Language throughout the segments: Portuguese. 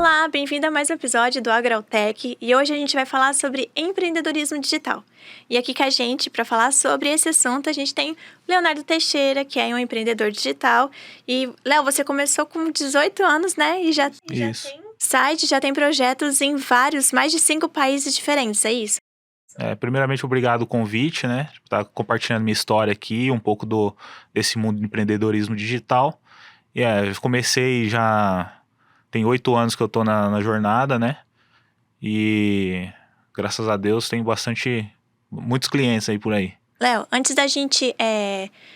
Olá, bem-vindo a mais um episódio do Agrotech e hoje a gente vai falar sobre empreendedorismo digital. E aqui com a gente, para falar sobre esse assunto, a gente tem o Leonardo Teixeira, que é um empreendedor digital. E, Léo, você começou com 18 anos, né? E já tem site, já tem projetos em mais de 5 países diferentes, é isso? Primeiramente, obrigado o convite, né? Estar compartilhando minha história aqui, um pouco desse mundo de empreendedorismo digital. Eu comecei já... Tem 8 anos que eu tô na jornada, né? E graças a Deus tem muitos clientes aí por aí. Léo, antes da gente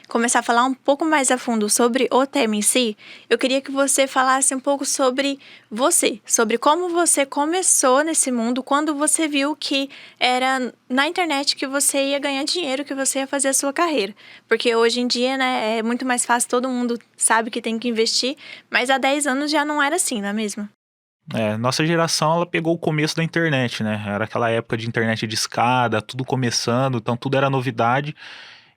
começar a falar um pouco mais a fundo sobre o tema em si, eu queria que você falasse um pouco sobre você, sobre como você começou nesse mundo, quando você viu que era na internet que você ia ganhar dinheiro, que você ia fazer a sua carreira. Porque hoje em dia, né, é muito mais fácil, todo mundo sabe que tem que investir, mas há 10 anos já não era assim, não é mesmo? Nossa geração, ela pegou o começo da internet, né? Era aquela época de internet de escada, tudo começando, então tudo era novidade.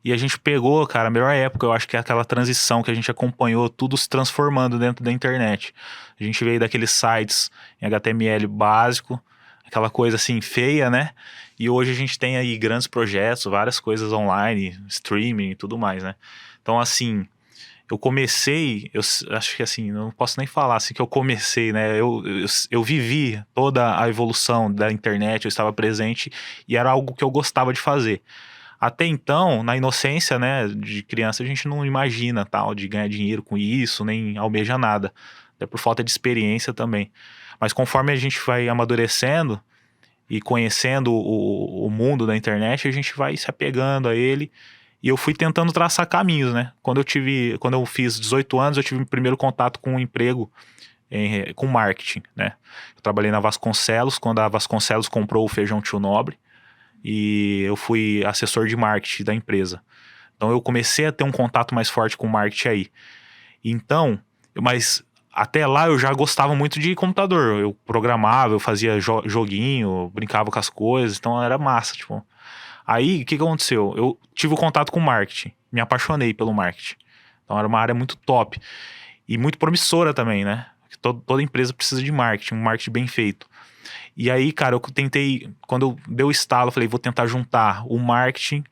E a gente pegou, cara, a melhor época, eu acho que é aquela transição que a gente acompanhou, tudo se transformando dentro da internet. A gente veio daqueles sites em HTML básico, aquela coisa assim feia, né? E hoje a gente tem aí grandes projetos, várias coisas online, streaming e tudo mais, né? Então, assim, eu comecei, acho que assim, não posso nem falar assim que eu comecei, né? Eu vivi toda a evolução da internet, eu estava presente e era algo que eu gostava de fazer. Até então, na inocência, né, de criança, a gente não imagina tal, de ganhar dinheiro com isso, nem almeja nada. Até por falta de experiência também. Mas conforme a gente vai amadurecendo e conhecendo o mundo da internet, a gente vai se apegando a ele. E eu fui tentando traçar caminhos, né? Quando eu fiz 18 anos, eu tive o primeiro contato com um emprego com marketing, né? Eu trabalhei na Vasconcelos, quando a Vasconcelos comprou o Feijão Tio Nobre, e eu fui assessor de marketing da empresa. Então eu comecei a ter um contato mais forte com o marketing aí. Então, mas até lá eu já gostava muito de computador. Eu programava, eu fazia joguinho, brincava com as coisas, então era massa, tipo. Aí, o que aconteceu? Eu tive o contato com o marketing, me apaixonei pelo marketing. Então era uma área muito top e muito promissora também, né? Porque toda empresa precisa de marketing, um marketing bem feito. E aí, cara, eu tentei, quando eu dei o estalo, eu falei, vou tentar juntar o marketing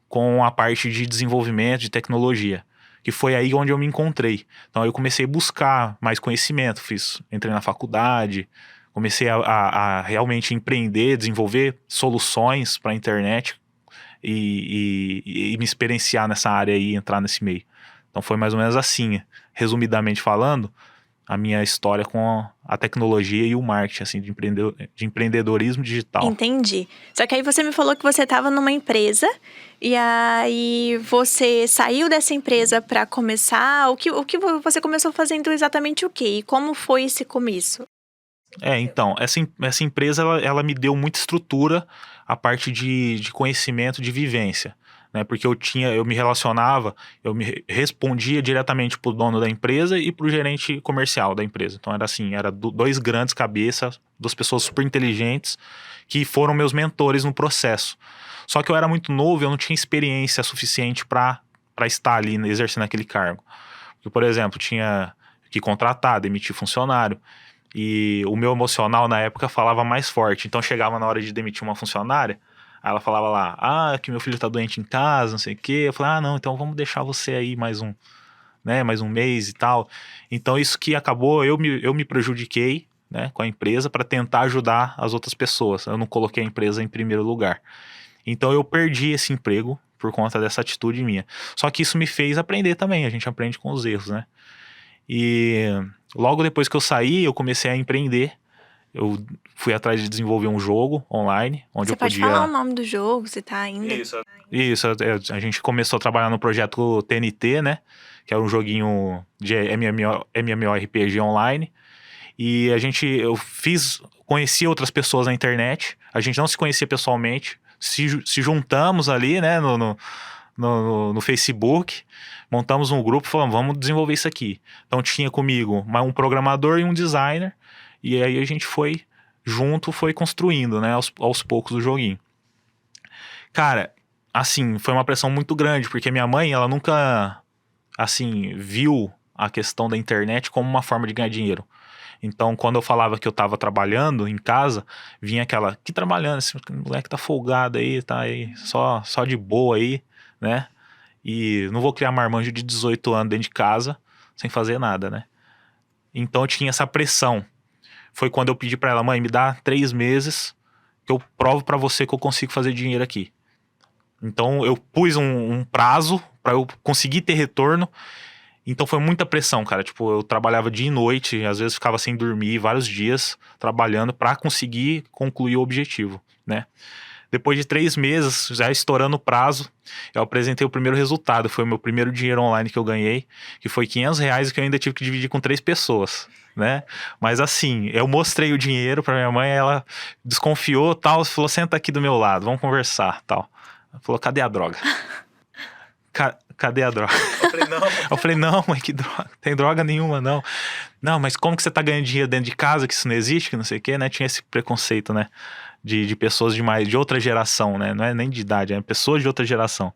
com a parte de desenvolvimento, de tecnologia. Que foi aí onde eu me encontrei. Então eu comecei a buscar mais conhecimento, entrei na faculdade, comecei a realmente empreender, desenvolver soluções para a internet e me experienciar nessa área e entrar nesse meio. Então foi mais ou menos assim, resumidamente falando, a minha história com a tecnologia e o marketing, assim, de empreendedorismo digital. Entendi. Só que aí você me falou que você estava numa empresa e aí você saiu dessa empresa para começar. O que você começou fazendo exatamente o quê? E como foi esse começo? Então, essa empresa, ela me deu muita estrutura, a parte de conhecimento, de vivência, né? Porque eu me relacionava, eu me respondia diretamente pro dono da empresa e pro gerente comercial da empresa. Então era assim, dois grandes cabeças, duas pessoas super inteligentes, que foram meus mentores no processo. Só que eu era muito novo, eu não tinha experiência suficiente para estar ali exercendo aquele cargo. Porque, por exemplo, tinha que contratar, demitir funcionário. E o meu emocional na época falava mais forte. Então chegava na hora de demitir uma funcionária, aí ela falava lá, que meu filho tá doente em casa, não sei o quê. Eu falei, não, então vamos deixar você aí mais um mês e tal. Então isso que acabou, eu me prejudiquei, né, com a empresa para tentar ajudar as outras pessoas. Eu não coloquei a empresa em primeiro lugar. Então eu perdi esse emprego por conta dessa atitude minha. Só que isso me fez aprender também, a gente aprende com os erros, né? E logo depois que eu saí, eu comecei a empreender. Eu fui atrás de desenvolver um jogo online, onde Você eu pode falar o podia... nome do jogo, você tá ainda? Isso, a gente começou a trabalhar no projeto TNT, né? Que era um joguinho de MMORPG online. E conheci outras pessoas na internet. A gente não se conhecia pessoalmente. Se juntamos ali, né, no Facebook, montamos um grupo e falamos, vamos desenvolver isso aqui. Então tinha comigo um programador e um designer, e aí a gente foi construindo, né, aos poucos o joguinho. Cara, assim, foi uma pressão muito grande, porque minha mãe, ela nunca, assim, viu a questão da internet como uma forma de ganhar dinheiro. Então, quando eu falava que eu tava trabalhando em casa, vinha aquela, que trabalhando, esse moleque tá folgado aí, tá aí, só de boa aí, né? E não vou criar marmanjo de 18 anos dentro de casa, sem fazer nada, né? Então, eu tinha essa pressão. Foi quando eu pedi pra ela, mãe, me dá 3 meses que eu provo pra você que eu consigo fazer dinheiro aqui. Então, eu pus um prazo pra eu conseguir ter retorno. Então foi muita pressão, cara. Tipo, eu trabalhava dia e noite, às vezes ficava sem dormir vários dias trabalhando pra conseguir concluir o objetivo, né? Depois de 3 meses, já estourando o prazo, eu apresentei o primeiro resultado. Foi o meu primeiro dinheiro online que eu ganhei, que foi R$ 500 que eu ainda tive que dividir com 3 pessoas, né? Mas assim, eu mostrei o dinheiro pra minha mãe, ela desconfiou, tal, falou, senta aqui do meu lado, vamos conversar, tal. Ela falou, cadê a droga? Cadê a droga? Eu falei, não, mãe, que droga? Tem droga nenhuma, não. Não, mas como que você tá ganhando dinheiro dentro de casa, que isso não existe, que não sei o quê, né? Tinha esse preconceito, né? De pessoas de outra geração, né? Não é nem de idade, é pessoas de outra geração.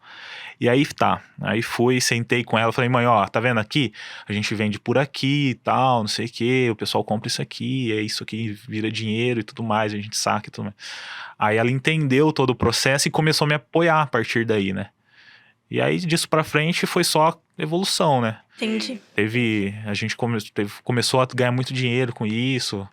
E aí tá, aí fui, sentei com ela, falei, mãe, ó, tá vendo aqui? A gente vende por aqui e tal, não sei o quê, o pessoal compra isso aqui, é isso aqui, vira dinheiro e tudo mais, a gente saca e tudo mais. Aí ela entendeu todo o processo e começou a me apoiar a partir daí, né? E aí, disso pra frente, foi só evolução, né? Entendi. A gente começou a ganhar muito dinheiro com isso.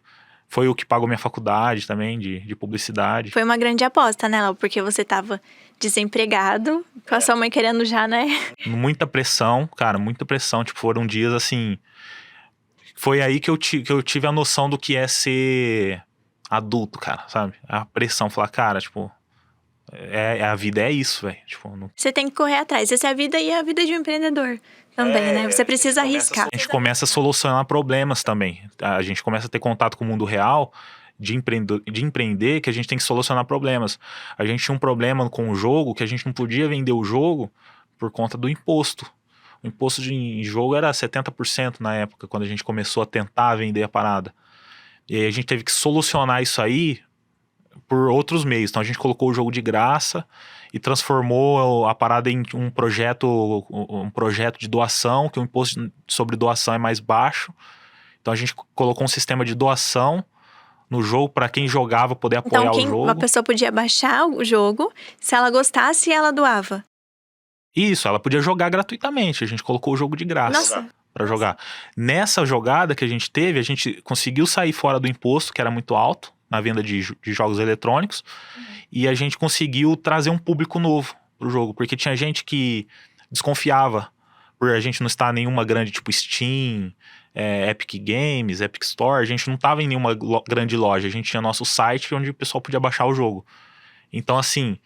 Foi o que pagou minha faculdade também, de publicidade. Foi uma grande aposta, né, Lau? Porque você tava desempregado, com a sua mãe querendo já, né? Muita pressão, cara, muita pressão. Tipo, foram dias assim... Foi aí que eu tive a noção do que é ser adulto, cara, sabe? A pressão, falar, cara, tipo... a vida é isso, velho. Tipo, não... Você tem que correr atrás. Essa é a vida e é a vida de um empreendedor também, né? Você precisa arriscar. A gente começa a solucionar problemas também. A gente começa a ter contato com o mundo real de empreender, que a gente tem que solucionar problemas. A gente tinha um problema com o jogo, que a gente não podia vender o jogo por conta do imposto. O imposto em jogo era 70% na época, quando a gente começou a tentar vender a parada. E aí a gente teve que solucionar isso aí por outros meios. Então a gente colocou o jogo de graça e transformou a parada em um projeto de doação, que o imposto sobre doação é mais baixo. Então a gente colocou um sistema de doação no jogo para quem jogava poder apoiar o jogo. Uma pessoa podia baixar o jogo, se ela gostasse, ela doava. Isso, ela podia jogar gratuitamente. A gente colocou o jogo de graça para jogar. Nessa jogada que a gente teve, a gente conseguiu sair fora do imposto, que era muito alto na venda de jogos eletrônicos, e a gente conseguiu trazer um público novo pro jogo, porque tinha gente que desconfiava por a gente não estar em nenhuma grande, tipo Steam, Epic Games, Epic Store, a gente não tava em nenhuma grande loja, a gente tinha nosso site onde o pessoal podia baixar o jogo. Então assim,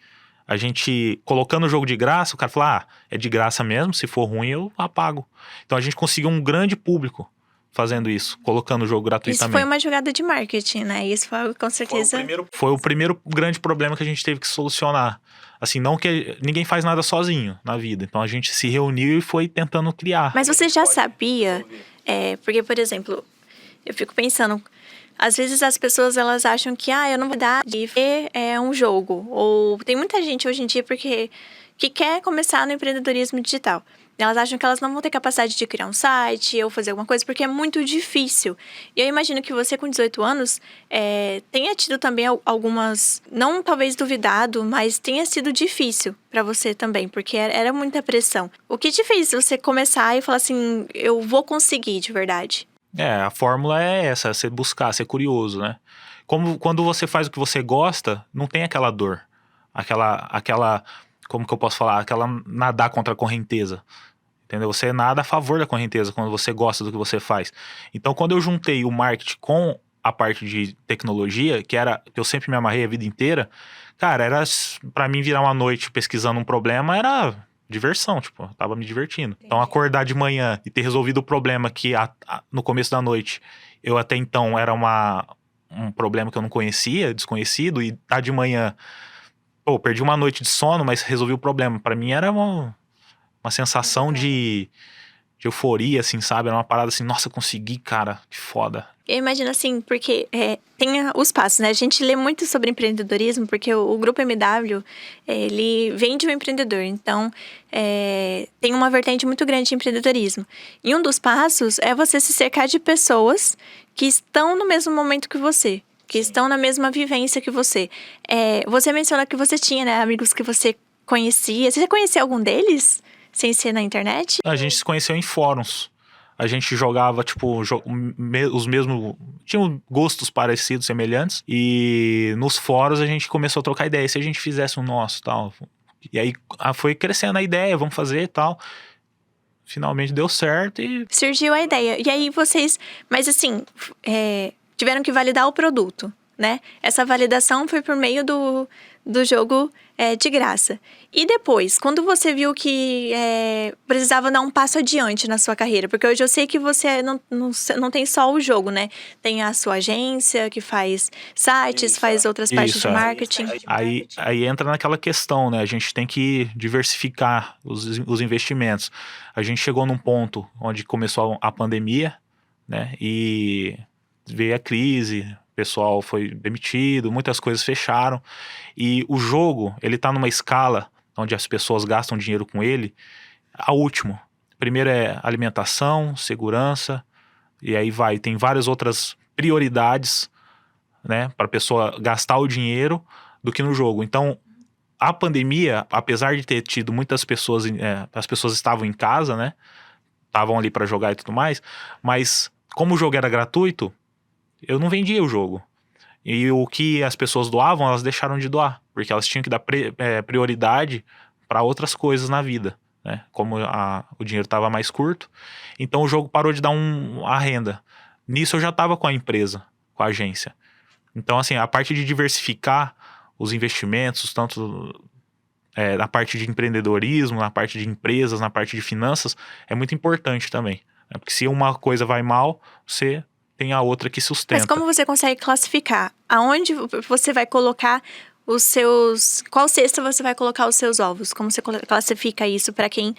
a gente colocando o jogo de graça, o cara falou, é de graça mesmo, se for ruim eu apago. Então a gente conseguiu um grande público fazendo isso, colocando o jogo gratuitamente. Isso foi uma jogada de marketing, né? Isso foi com certeza... Foi o primeiro grande problema que a gente teve que solucionar. Assim, não que ninguém faz nada sozinho na vida. Então a gente se reuniu e foi tentando criar. Mas você já sabia... porque, por exemplo, eu fico pensando... Às vezes as pessoas, elas acham que, eu não vou dar de ver um jogo. Ou tem muita gente hoje em dia que quer começar no empreendedorismo digital. Elas acham que elas não vão ter capacidade de criar um site ou fazer alguma coisa, porque é muito difícil. E eu imagino que você, com 18 anos, tenha tido também algumas... Não talvez duvidado, mas tenha sido difícil para você também, porque era muita pressão. O que te fez você começar e falar assim, eu vou conseguir de verdade? A fórmula é essa, você buscar, ser curioso, né? Quando você faz o que você gosta, não tem aquela dor. Aquela como que eu posso falar? Aquela nadar contra a correnteza. Entendeu? Você nada a favor da correnteza quando você gosta do que você faz. Então, quando eu juntei o marketing com a parte de tecnologia, que eu sempre me amarrei a vida inteira, cara, era pra mim virar uma noite pesquisando um problema, era diversão, tipo, eu tava me divertindo. Então, acordar de manhã e ter resolvido o problema que no começo da noite, eu até então era um problema que eu não conhecia, desconhecido, e tá de manhã, perdi uma noite de sono, mas resolvi o problema. Pra mim era uma sensação de euforia, assim, sabe? Era uma parada assim, nossa, consegui, cara, que foda. Eu imagino assim, porque tem os passos, né? A gente lê muito sobre empreendedorismo, porque o Grupo MW, ele vem de um empreendedor. Então, tem uma vertente muito grande de empreendedorismo. E um dos passos é você se cercar de pessoas que estão no mesmo momento que você, que estão na mesma vivência que você. Você menciona que você tinha, né, amigos que você conhecia. Você já conhecia algum deles, sem ser na internet? A gente se conheceu em fóruns. A gente jogava, tipo, os mesmos... Tinham gostos parecidos, semelhantes. E nos fóruns a gente começou a trocar ideia. E se a gente fizesse um nosso, tal? E aí foi crescendo a ideia, vamos fazer e tal. Finalmente deu certo e... Surgiu a ideia. E aí vocês... Mas assim, tiveram que validar o produto, né? Essa validação foi por meio do jogo de graça. E depois, quando você viu que precisava dar um passo adiante na sua carreira, porque hoje eu sei que você não tem só o jogo, né? Tem a sua agência que faz sites, faz outras partes de marketing. Aí entra naquela questão, né? A gente tem que diversificar os investimentos. A gente chegou num ponto onde começou a pandemia, né? E veio a crise, o pessoal foi demitido, muitas coisas fecharam. E o jogo, ele tá numa escala onde as pessoas gastam dinheiro com ele, a último. Primeiro é alimentação, segurança, e aí tem várias outras prioridades, né, para a pessoa gastar o dinheiro do que no jogo. Então, a pandemia, apesar de ter tido muitas pessoas, as pessoas estavam em casa, né, estavam ali para jogar e tudo mais, mas como o jogo era gratuito, eu não vendia o jogo. E o que as pessoas doavam, elas deixaram de doar, porque elas tinham que dar prioridade para outras coisas na vida, né? Como o dinheiro estava mais curto, então o jogo parou de dar a renda. Nisso eu já estava com a empresa, com a agência. Então, assim, a parte de diversificar os investimentos, tanto na parte de empreendedorismo, na parte de empresas, na parte de finanças, é muito importante também, né? Porque se uma coisa vai mal, você tem a outra que sustenta. Mas como você consegue classificar? Aonde você vai colocar os seus... Qual cesta você vai colocar os seus ovos? Como você classifica isso para quem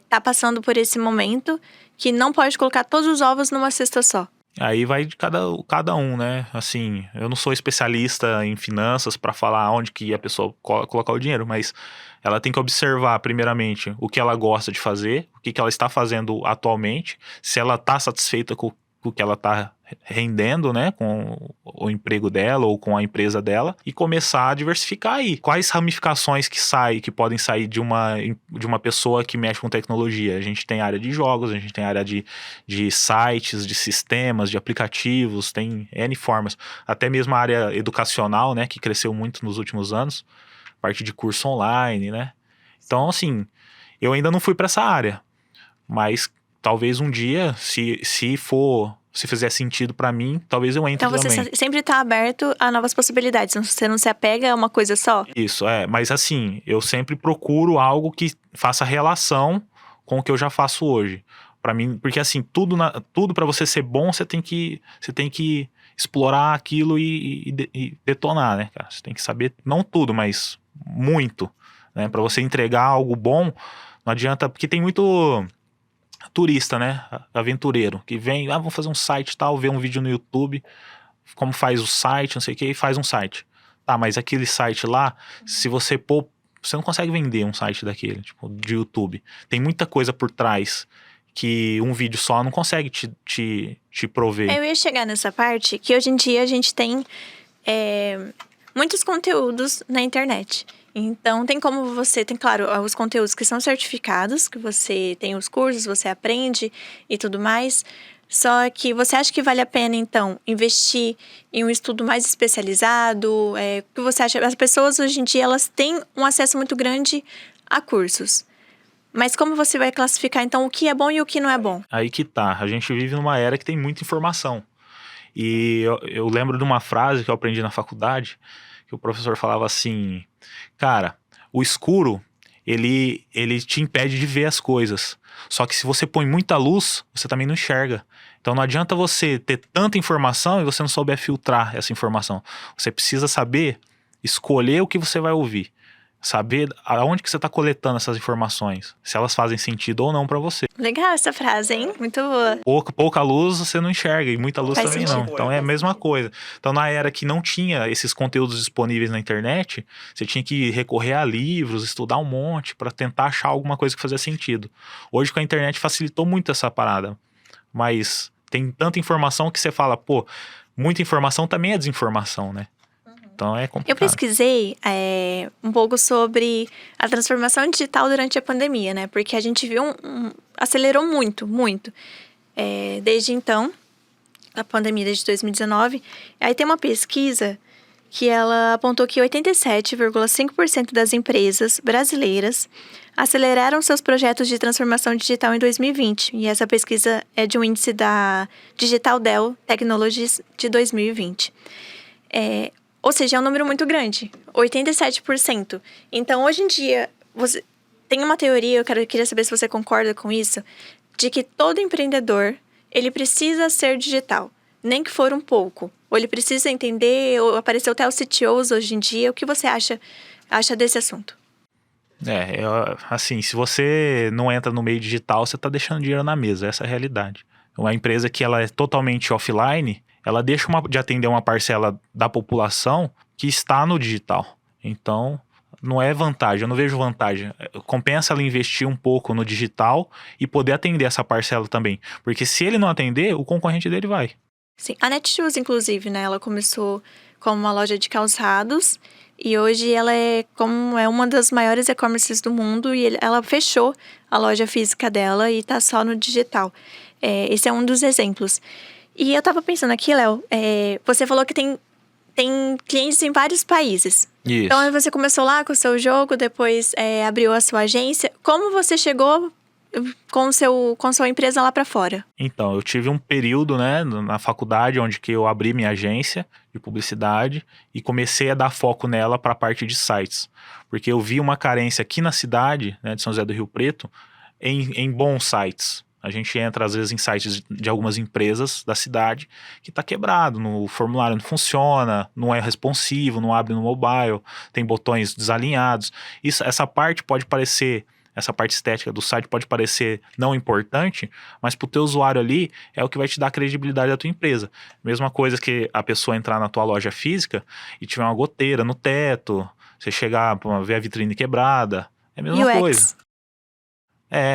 tá passando por esse momento que não pode colocar todos os ovos numa cesta só? Aí vai de cada um, né? Assim, eu não sou especialista em finanças para falar onde que a pessoa colocar o dinheiro, mas ela tem que observar, primeiramente, o que ela gosta de fazer, o que ela está fazendo atualmente, se ela está satisfeita com o que ela está rendendo, né, com o emprego dela ou com a empresa dela, e começar a diversificar aí. Quais ramificações que podem sair de uma pessoa que mexe com tecnologia? A gente tem área de jogos, a gente tem área de sites, de sistemas, de aplicativos, tem N formas. Até mesmo a área educacional, né, que cresceu muito nos últimos anos, parte de curso online, né? Então, assim, eu ainda não fui para essa área, mas talvez um dia, se fizer sentido pra mim, talvez eu entre também. Então você sempre tá aberto a novas possibilidades, você não se apega a uma coisa só? Isso, mas assim, eu sempre procuro algo que faça relação com o que eu já faço hoje. Pra mim, porque assim, tudo para você ser bom, você tem que explorar aquilo e detonar, né, cara? Você tem que saber, não tudo, mas muito, né? Pra você entregar algo bom, não adianta, porque tem muito turista, né, aventureiro, que vem, vamos fazer um site tal, vê um vídeo no YouTube, como faz o site, não sei o que, e faz um site. Tá, mas aquele site lá, se você pôr, você não consegue vender um site daquele, tipo, de YouTube. Tem muita coisa por trás que um vídeo só não consegue te prover. Eu ia chegar nessa parte, que hoje em dia a gente tem muitos conteúdos na internet. Então, tem como você... Tem, claro, os conteúdos que são certificados, que você tem os cursos, você aprende e tudo mais. Só que você acha que vale a pena, então, investir em um estudo mais especializado? O que você acha? As pessoas, hoje em dia, elas têm um acesso muito grande a cursos. Mas como você vai classificar, então, o que é bom e o que não é bom? Aí que tá. A gente vive numa era que tem muita informação. E eu lembro de uma frase que eu aprendi na faculdade, que o professor falava assim, cara, o escuro, ele te impede de ver as coisas. Só que se você põe muita luz, você também não enxerga. Então não adianta você ter tanta informação e você não souber filtrar essa informação. Você precisa saber escolher o que você vai ouvir. Saber aonde que você está coletando essas informações, se elas fazem sentido ou não para você. Legal essa frase, hein? Muito boa. Pouca luz você não enxerga e muita luz Faz também sentido. não. Então é a mesma coisa. Então na era que não tinha esses conteúdos disponíveis na internet, você tinha que recorrer a livros, estudar um monte para tentar achar alguma coisa que fazia sentido. Hoje com a internet facilitou muito essa parada, mas tem tanta informação que você fala, pô, muita informação também é desinformação, né? Então é Eu complicado. pesquisei um pouco sobre a transformação digital durante a pandemia, né? Porque a gente viu acelerou muito, muito. Desde então, a pandemia desde 2019. Aí tem uma pesquisa que ela apontou que 87,5% das empresas brasileiras aceleraram seus projetos de transformação digital em 2020. E essa pesquisa é de um índice da Digital Dell Technologies de 2020. Ou seja, é um número muito grande, 87%. Então, hoje em dia, tem uma teoria, eu queria saber se você concorda com isso, de que todo empreendedor, ele precisa ser digital, nem que for um pouco. Ou ele precisa entender, ou apareceu até os CTOs hoje em dia. O que você acha desse assunto? Assim, se você não entra no meio digital, você está deixando dinheiro na mesa, essa é a realidade. Uma empresa que ela é totalmente offline, ela deixa de atender uma parcela da população que está no digital. Então, não é vantagem, eu não vejo vantagem. Compensa ela investir um pouco no digital e poder atender essa parcela também. Porque se ele não atender, o concorrente dele vai. Sim, a Netshoes, inclusive, né? Ela começou como uma loja de calçados e hoje ela é uma das maiores e-commerces do mundo e ela fechou a loja física dela e tá só no digital. Esse é um dos exemplos. E eu tava pensando aqui, Léo, você falou que tem clientes em vários países. Isso. Então, você começou lá com o seu jogo, depois abriu a sua agência. Como você chegou com sua empresa lá para fora? Então, eu tive um período, né, na faculdade, onde que eu abri minha agência de publicidade e comecei a dar foco nela para a parte de sites. Porque eu vi uma carência aqui na cidade, né, de São José do Rio Preto, em bons sites. A gente entra, às vezes, em sites de algumas empresas da cidade que está quebrado, o formulário não funciona, não é responsivo, não abre no mobile, tem botões desalinhados. Essa parte estética do site pode parecer não importante, mas para o teu usuário ali é o que vai te dar credibilidade da tua empresa. Mesma coisa que a pessoa entrar na tua loja física e tiver uma goteira no teto, você chegar para ver a vitrine quebrada, é a mesma coisa.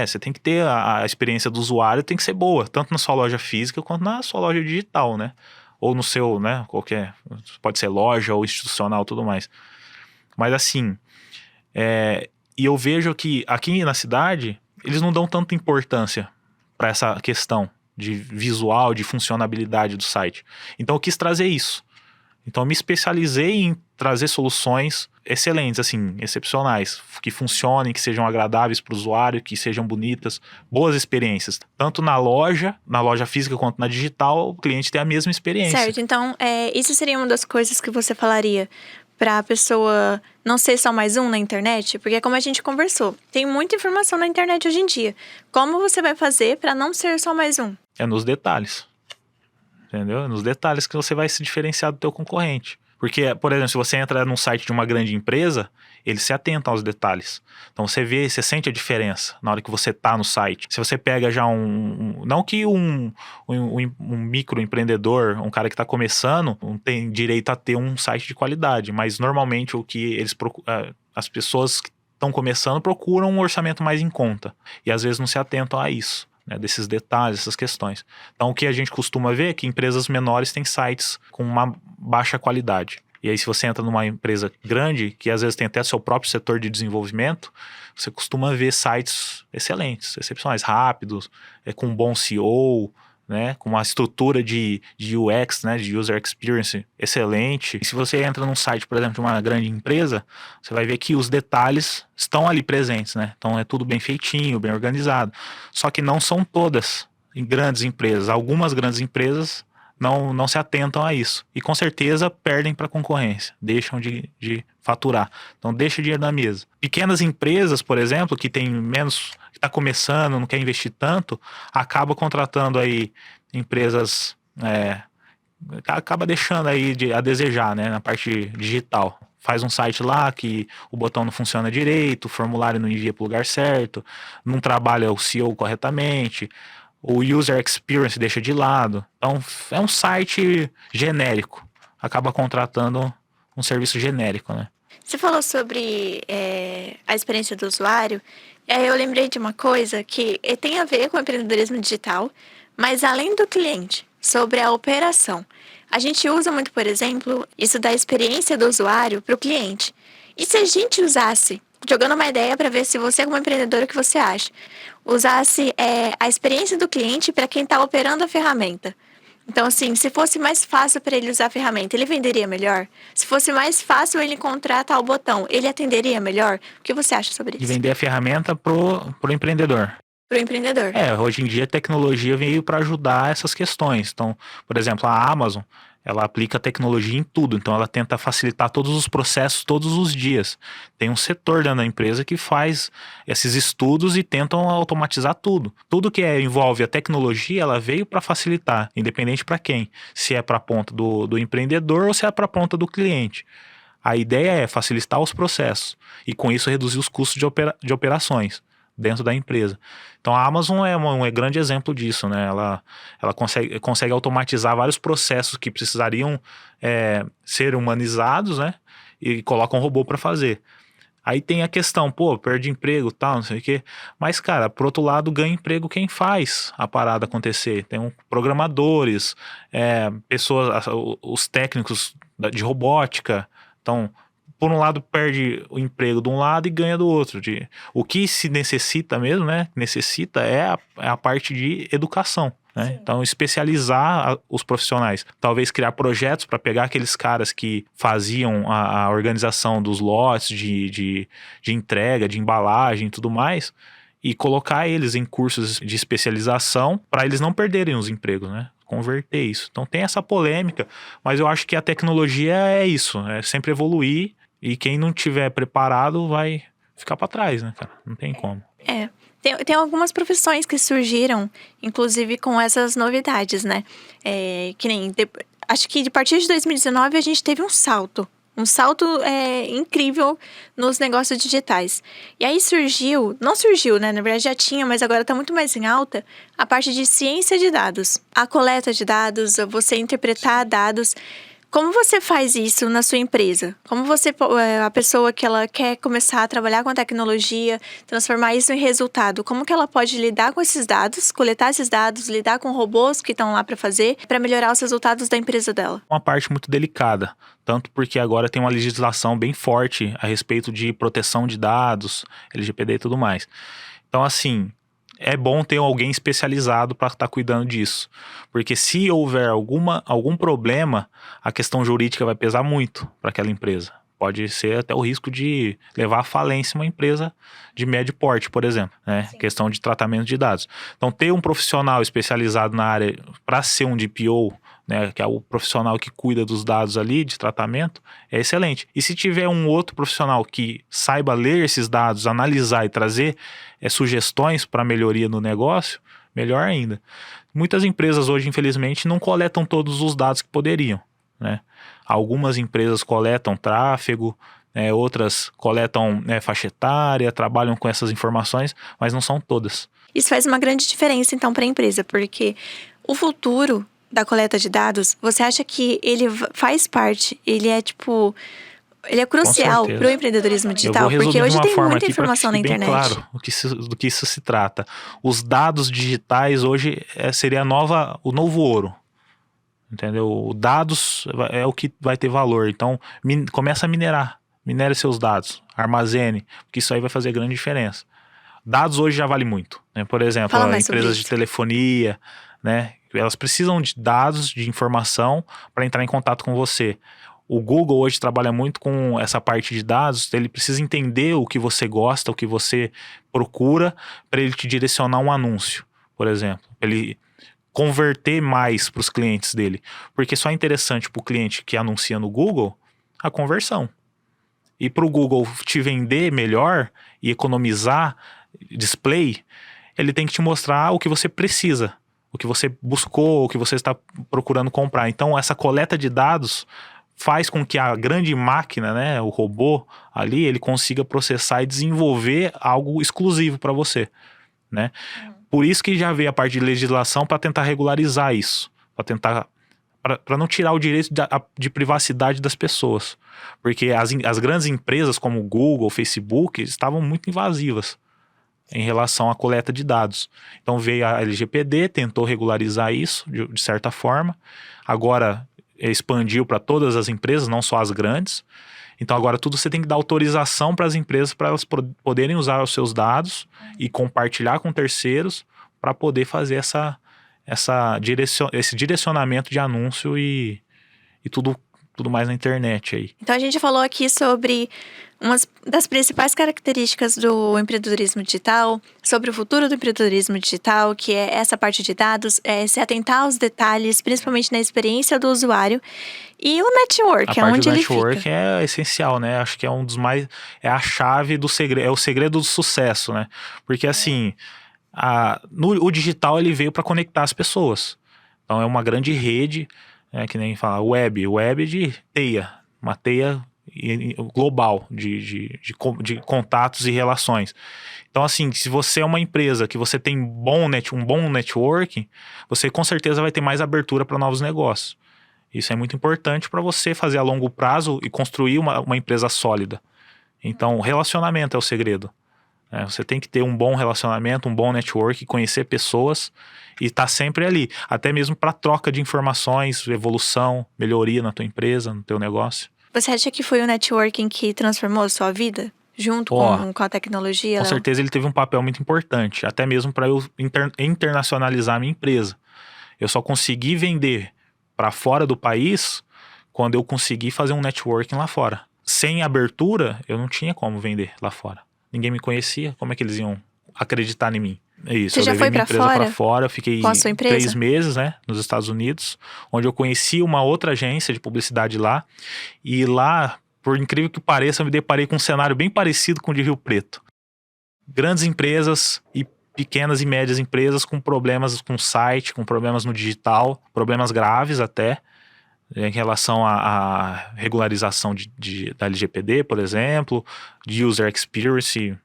Você tem que ter a experiência do usuário, tem que ser boa, tanto na sua loja física quanto na sua loja digital, né? Ou no seu, né, pode ser loja ou institucional, tudo mais. Mas assim, e eu vejo que aqui na cidade, eles não dão tanta importância para essa questão de visual, de funcionabilidade do site. Então eu quis trazer isso. Então eu me especializei em trazer soluções excelentes, assim, excepcionais, que funcionem, que sejam agradáveis para o usuário, que sejam bonitas, boas experiências. Tanto na loja física quanto na digital, o cliente tem a mesma experiência. Certo, então isso seria uma das coisas que você falaria para a pessoa não ser só mais um na internet? Porque como a gente conversou, tem muita informação na internet hoje em dia. Como você vai fazer para não ser só mais um? É nos detalhes. Entendeu? É nos detalhes que você vai se diferenciar do teu concorrente. Porque, por exemplo, se você entra num site de uma grande empresa, eles se atentam aos detalhes. Então você sente a diferença na hora que você tá no site. Se você pega já não que um microempreendedor, um cara que está começando, não tem direito a ter um site de qualidade, mas normalmente o que as pessoas que estão começando procuram um orçamento mais em conta. E às vezes não se atentam a isso. Né, desses detalhes, essas questões. Então, o que a gente costuma ver é que empresas menores têm sites com uma baixa qualidade. E aí, se você entra numa empresa grande, que às vezes tem até seu próprio setor de desenvolvimento, você costuma ver sites excelentes, excepcionais, rápidos, com um bom SEO, né, com uma estrutura de UX, né, de User Experience excelente. E se você entra num site, por exemplo, de uma grande empresa, você vai ver que os detalhes estão ali presentes, né? Então é tudo bem feitinho, bem organizado. Só que não são todas em grandes empresas. Algumas grandes empresas não se atentam a isso. E com certeza perdem para a concorrência, deixam de faturar. Então deixa dinheiro na mesa. Pequenas empresas, por exemplo, que tem menos, que está começando, não quer investir tanto, acaba contratando aí empresas, acaba deixando aí a desejar, né, na parte digital. faz um site lá que o botão não funciona direito, o formulário não envia para o lugar certo, não trabalha o SEO corretamente, o user experience deixa de lado. Então é um site genérico, acaba contratando um serviço genérico, né? Você falou sobre a experiência do usuário, e aí eu lembrei de uma coisa que tem a ver com o empreendedorismo digital, mas além do cliente, sobre a operação. A gente usa muito, por exemplo, isso da experiência do usuário para o cliente. E se a gente usasse, jogando uma ideia para ver se você, como empreendedor, o que você acha, usasse a experiência do cliente para quem está operando a ferramenta? Então, assim, se fosse mais fácil para ele usar a ferramenta, ele venderia melhor? Se fosse mais fácil ele encontrar tal botão, ele atenderia melhor? O que você acha sobre E isso? vender a ferramenta pro empreendedor. Para o empreendedor. Hoje em dia a tecnologia veio para ajudar essas questões. Então, por exemplo, a Amazon, ela aplica tecnologia em tudo. Então, ela tenta facilitar todos os processos todos os dias. Tem um setor dentro da empresa que faz esses estudos e tentam automatizar tudo. Tudo que envolve a tecnologia, ela veio para facilitar, independente para quem. Se é para a ponta do empreendedor ou se é para a ponta do cliente. A ideia é facilitar os processos e, com isso, reduzir os custos de operações dentro da empresa. Então a Amazon é um grande exemplo disso, né? Ela consegue automatizar vários processos que precisariam ser humanizados, né? E coloca um robô para fazer. Aí tem a questão, perde emprego, tal, não sei o quê. Mas, cara, por outro lado, ganha emprego quem faz a parada acontecer. Tem programadores, pessoas, os técnicos de robótica. Então, por um lado, perde o emprego de um lado e ganha do outro. O que se necessita mesmo, né? Necessita é a parte de educação. Né? Então, especializar os profissionais. Talvez criar projetos para pegar aqueles caras que faziam a organização dos lotes de entrega, de embalagem e tudo mais, e colocar eles em cursos de especialização para eles não perderem os empregos, né? Converter isso. Então tem essa polêmica, mas eu acho que a tecnologia é isso, é sempre evoluir, e quem não tiver preparado vai ficar para trás, né, cara? Não tem como. Tem algumas profissões que surgiram, inclusive com essas novidades, né? Acho que a partir de 2019 a gente teve um salto incrível nos negócios digitais. E aí não surgiu, né? Na verdade já tinha, mas agora está muito mais em alta a parte de ciência de dados. A coleta de dados, você interpretar dados. Como você faz isso na sua empresa? Como a pessoa que ela quer começar a trabalhar com a tecnologia, transformar isso em resultado, como que ela pode lidar com esses dados, coletar esses dados, lidar com robôs que estão lá para fazer, para melhorar os resultados da empresa dela? Uma parte muito delicada, tanto porque agora tem uma legislação bem forte a respeito de proteção de dados, LGPD e tudo mais. Então, assim, é bom ter alguém especializado para estar cuidando disso. Porque se houver algum problema, a questão jurídica vai pesar muito para aquela empresa. Pode ser até o risco de levar à falência uma empresa de médio porte, por exemplo, né? Sim. Questão de tratamento de dados. Então, ter um profissional especializado na área para ser um DPO, né, que é o profissional que cuida dos dados ali de tratamento, é excelente. E se tiver um outro profissional que saiba ler esses dados, analisar e trazer sugestões para melhoria no negócio, melhor ainda. Muitas empresas hoje, infelizmente, não coletam todos os dados que poderiam, né? Algumas empresas coletam tráfego, outras coletam faixa etária, trabalham com essas informações, mas não são todas. Isso faz uma grande diferença, então, para a empresa, porque o futuro da coleta de dados, você acha que ele faz parte, ele é crucial para o empreendedorismo digital? Porque hoje tem muita informação na internet. Claro do que isso se trata. Os dados digitais hoje seria o novo ouro. Entendeu? O dados é o que vai ter valor. Então, começa a minere seus dados, armazene, porque isso aí vai fazer grande diferença. Dados hoje já vale muito, né? Por exemplo, empresas de telefonia, né? Elas precisam de dados, de informação para entrar em contato com você. O Google hoje trabalha muito com essa parte de dados, ele precisa entender o que você gosta, o que você procura, para ele te direcionar um anúncio, por exemplo. Ele converter mais para os clientes dele. Porque só é interessante para o cliente que anuncia no Google a conversão. E para o Google te vender melhor e economizar display, ele tem que te mostrar o que você precisa, o que você buscou, o que você está procurando comprar. Então, essa coleta de dados faz com que a grande máquina, né, o robô ali, ele consiga processar e desenvolver algo exclusivo para você, né? Por isso que já veio a parte de legislação para tentar regularizar isso, para não tirar o direito de privacidade das pessoas, porque as grandes empresas como Google, Facebook estavam muito invasivas em relação à coleta de dados. Então veio a LGPD, tentou regularizar isso de certa forma, agora expandiu para todas as empresas, não só as grandes. Então agora tudo você tem que dar autorização para as empresas para elas poderem usar os seus dados e compartilhar com terceiros para poder fazer esse direcionamento de anúncio e tudo mais na internet aí. Então a gente falou aqui sobre uma das principais características do empreendedorismo digital, sobre o futuro do empreendedorismo digital, que é essa parte de dados, se atentar aos detalhes, principalmente na experiência do usuário, e o network, A parte onde do ele network fica. é essencial, né? Acho que é um dos mais... É a chave do segredo, é o segredo do sucesso, né? Porque assim, o digital ele veio para conectar as pessoas. Então é uma grande rede, que nem fala web de teia, uma teia global de contatos e relações. Então assim, se você é uma empresa que você tem um bom networking, você com certeza vai ter mais abertura para novos negócios. Isso é muito importante para você fazer a longo prazo e construir uma empresa sólida. Então, relacionamento é o segredo. Você tem que ter um bom relacionamento, um bom network, conhecer pessoas e estar sempre ali. Até mesmo para troca de informações, evolução, melhoria na tua empresa, no teu negócio. Você acha que foi o networking que transformou a sua vida? Junto com a tecnologia, Com Léo? certeza ele teve um papel muito importante. Até mesmo para eu internacionalizar a minha empresa. Eu só consegui vender para fora do país quando eu consegui fazer um networking lá fora. Sem abertura, eu não tinha como vender lá fora. Ninguém me conhecia, como é que eles iam acreditar em mim? É isso, Você eu já levei foi minha pra empresa fora para fora, eu fiquei com a sua empresa? 3 meses, né, nos Estados Unidos, onde eu conheci uma outra agência de publicidade lá, e lá, por incrível que pareça, eu me deparei com um cenário bem parecido com o de Rio Preto. Grandes empresas e pequenas e médias empresas com problemas com site, com problemas no digital, problemas graves até, em relação à regularização da LGPD, por exemplo, de user experience,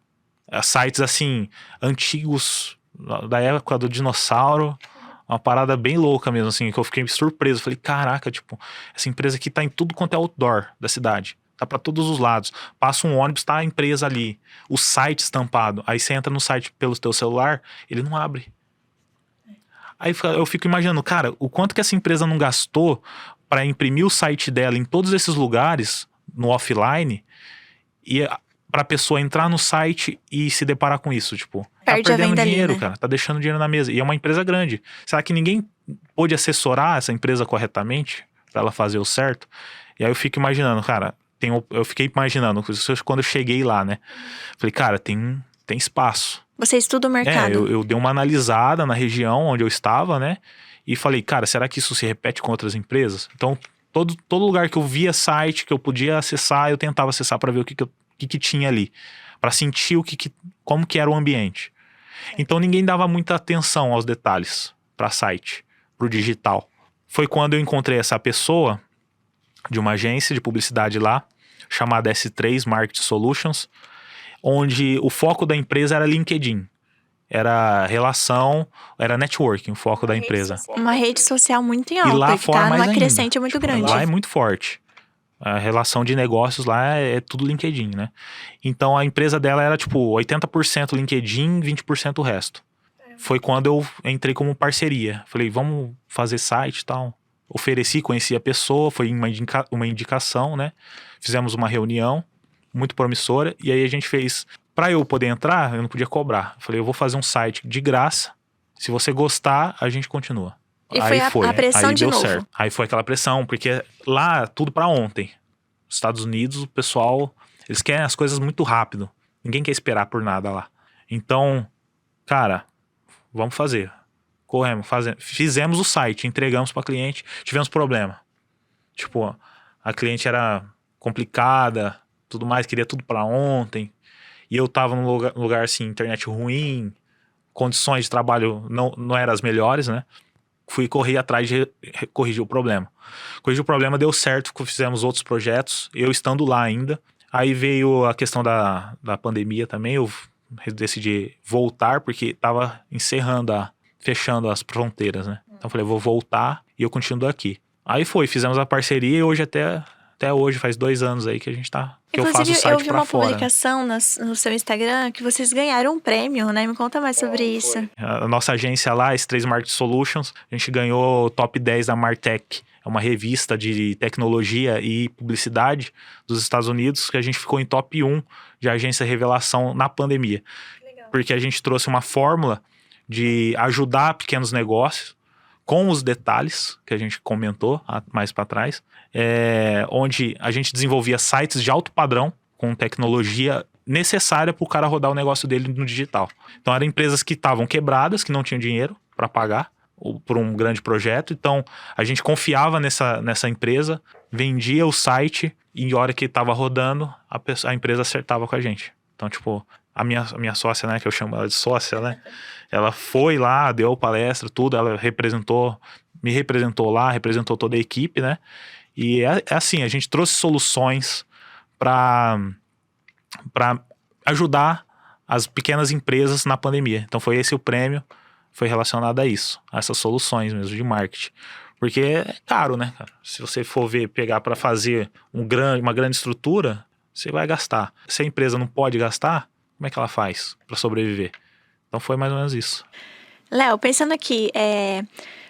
sites assim, antigos, da época do dinossauro, uma parada bem louca mesmo, assim, que eu fiquei surpreso. Falei, caraca, tipo, essa empresa aqui tá em tudo quanto é outdoor da cidade. Tá pra todos os lados. Passa um ônibus, tá a empresa ali. O site estampado. Aí você entra no site pelo teu celular, ele não abre. Aí eu fico imaginando, cara, o quanto que essa empresa não gastou para imprimir o site dela em todos esses lugares, no offline, e pra pessoa entrar no site e se deparar com isso, tipo, tá Perde a perdendo venda dinheiro, ali, né? cara, tá deixando dinheiro na mesa. E é uma empresa grande. Será que ninguém pôde assessorar essa empresa corretamente pra ela fazer o certo? E aí eu fico imaginando, cara, eu fiquei imaginando, quando eu cheguei lá, né? Falei, cara, tem espaço. Você estuda o mercado. Eu dei uma analisada na região onde eu estava, né? E falei, cara, será que isso se repete com outras empresas? Então, todo lugar que eu via site, que eu podia acessar, eu tentava acessar para ver o que tinha ali. Para sentir como que era o ambiente. Então, ninguém dava muita atenção aos detalhes para site, para o digital. Foi quando eu encontrei essa pessoa de uma agência de publicidade lá, chamada S3 Market Solutions, onde o foco da empresa era LinkedIn. Era relação, era networking, o foco da empresa. Uma rede social muito em E alta, lá que fora tá mais numa ainda. crescente muito grande. Lá é muito forte. A relação de negócios lá é tudo LinkedIn, né? Então a empresa dela era tipo 80% LinkedIn, 20% o resto. Foi quando eu entrei como parceria. Falei, vamos fazer site e tal. Ofereci, conheci a pessoa, foi uma indicação, né? Fizemos uma reunião muito promissora, e aí a gente fez... Pra eu poder entrar, eu não podia cobrar. Falei, eu vou fazer um site de graça. Se você gostar, a gente continua. E foi a pressão aí de deu novo. certo. Aí foi aquela pressão, porque lá tudo pra ontem. Nos Estados Unidos, o pessoal, eles querem as coisas muito rápido. Ninguém quer esperar por nada lá. Então, cara, vamos fazer. Corremos, fizemos o site, entregamos pra cliente, tivemos problema. Tipo, a cliente era complicada, tudo mais, queria tudo pra ontem. E eu tava num lugar assim, internet ruim, condições de trabalho não eram as melhores, né? fui correr atrás de corrigir o problema. Corrigir o problema deu certo, fizemos outros projetos, eu estando lá ainda. Aí veio a questão da pandemia também, eu decidi voltar, porque estava fechando as fronteiras, né? Então eu falei, vou voltar e eu continuo aqui. Aí fizemos a parceria e hoje até hoje, faz 2 anos aí que a gente tá... Que eu faço o site pra fora. Eu vi uma publicação no seu Instagram que vocês ganharam um prêmio, né? Me conta mais sobre isso. A nossa agência lá, S3 Market Solutions, a gente ganhou o top 10 da Martech. É uma revista de tecnologia e publicidade dos Estados Unidos, que a gente ficou em top 1 de agência revelação na pandemia. Legal. Porque a gente trouxe uma fórmula de ajudar pequenos negócios com os detalhes que a gente comentou mais para trás, onde a gente desenvolvia sites de alto padrão com tecnologia necessária para o cara rodar o negócio dele no digital. Então eram empresas que estavam quebradas, que não tinham dinheiro para pagar por um grande projeto. Então a gente confiava nessa empresa, vendia o site e na hora que estava rodando, a empresa acertava com a gente. Então, tipo, a minha sócia, né, que eu chamo ela de sócia, né, ela foi lá, deu palestra, tudo, ela me representou lá, representou toda a equipe, né, e é assim, a gente trouxe soluções para ajudar as pequenas empresas na pandemia. Então foi esse o prêmio, foi relacionado a isso, a essas soluções mesmo de marketing. Porque é caro, né, cara? Se você for pegar para fazer uma grande estrutura, você vai gastar. Se a empresa não pode gastar, como é que ela faz para sobreviver? Então foi mais ou menos isso. Léo, pensando aqui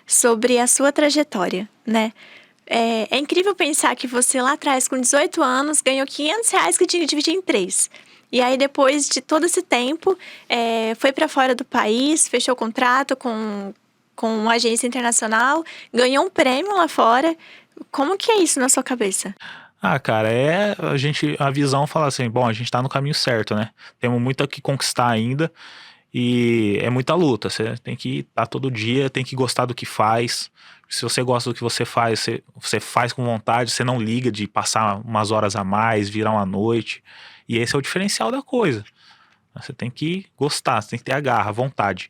sobre a sua trajetória, né? É incrível pensar que você lá atrás, com 18 anos, ganhou R$500 que tinha que dividir em 3. E aí, depois de todo esse tempo, foi para fora do país, fechou o contrato com uma agência internacional, ganhou um prêmio lá fora. Como que é isso na sua cabeça? Cara, a visão fala assim, bom, a gente tá no caminho certo, né? Temos muito a que conquistar ainda e é muita luta. Você tem que estar todo dia, tem que gostar do que faz. Se você gosta do que você faz, você faz com vontade, você não liga de passar umas horas a mais, virar uma noite. E esse é o diferencial da coisa. Você tem que gostar, você tem que ter a garra, a vontade,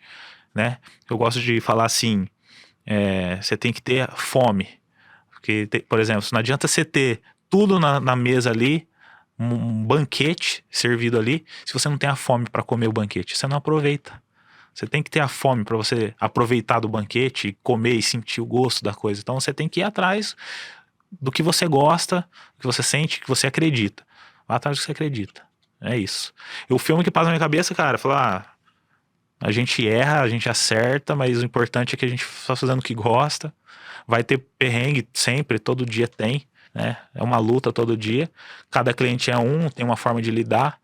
né? Eu gosto de falar assim, você tem que ter fome. Porque, por exemplo, não adianta você ter tudo na mesa ali, um banquete servido ali, se você não tem a fome para comer o banquete, você não aproveita. Você tem que ter a fome para você aproveitar do banquete, comer e sentir o gosto da coisa. Então você tem que ir atrás do que você gosta, do que você sente, que você acredita. Vá atrás do que você acredita. É isso. E o filme que passa na minha cabeça, cara, fala, a gente erra, a gente acerta, mas o importante é que a gente está fazendo o que gosta. Vai ter perrengue sempre, todo dia tem, né? É uma luta todo dia. Cada cliente tem uma forma de lidar.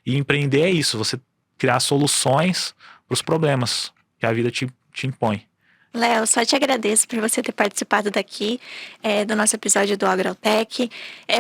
E empreender é isso, você criar soluções para os problemas que a vida te impõe. Léo, só te agradeço por você ter participado daqui do nosso episódio do Agrotech.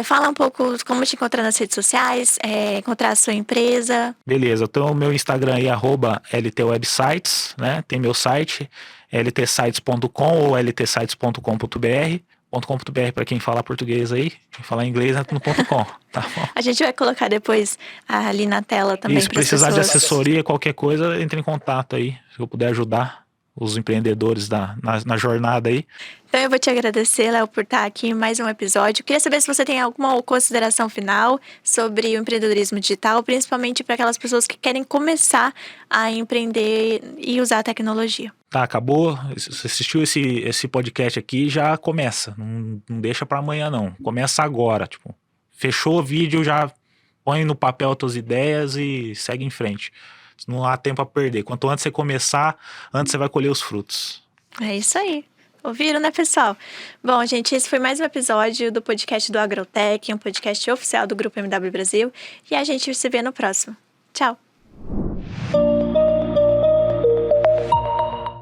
Fala um pouco como te encontrar nas redes sociais, encontrar a sua empresa. Beleza, então o meu Instagram aí, @ltwebsites, né? Tem meu site, ltsites.com ou ltsites.com.br. .com.br para quem fala português aí, quem fala inglês entra no .com, tá bom? A gente vai colocar depois ali na tela também. E se precisar de assessoria, qualquer coisa, entre em contato aí, se eu puder ajudar os empreendedores na jornada aí. Então eu vou te agradecer, Léo, por estar aqui em mais um episódio. Queria saber se você tem alguma consideração final sobre o empreendedorismo digital, principalmente para aquelas pessoas que querem começar a empreender e usar a tecnologia. Tá, acabou. Você assistiu esse podcast aqui, já começa. Não deixa para amanhã, não. Começa agora, tipo. Fechou o vídeo, já põe no papel as tuas ideias e segue em frente. Não há tempo a perder. Quanto antes você começar, antes você vai colher os frutos. É isso aí. Ouviram, né, pessoal? Bom, gente, esse foi mais um episódio do podcast do Agrotech, um podcast oficial do Grupo MW Brasil. E a gente se vê no próximo. Tchau!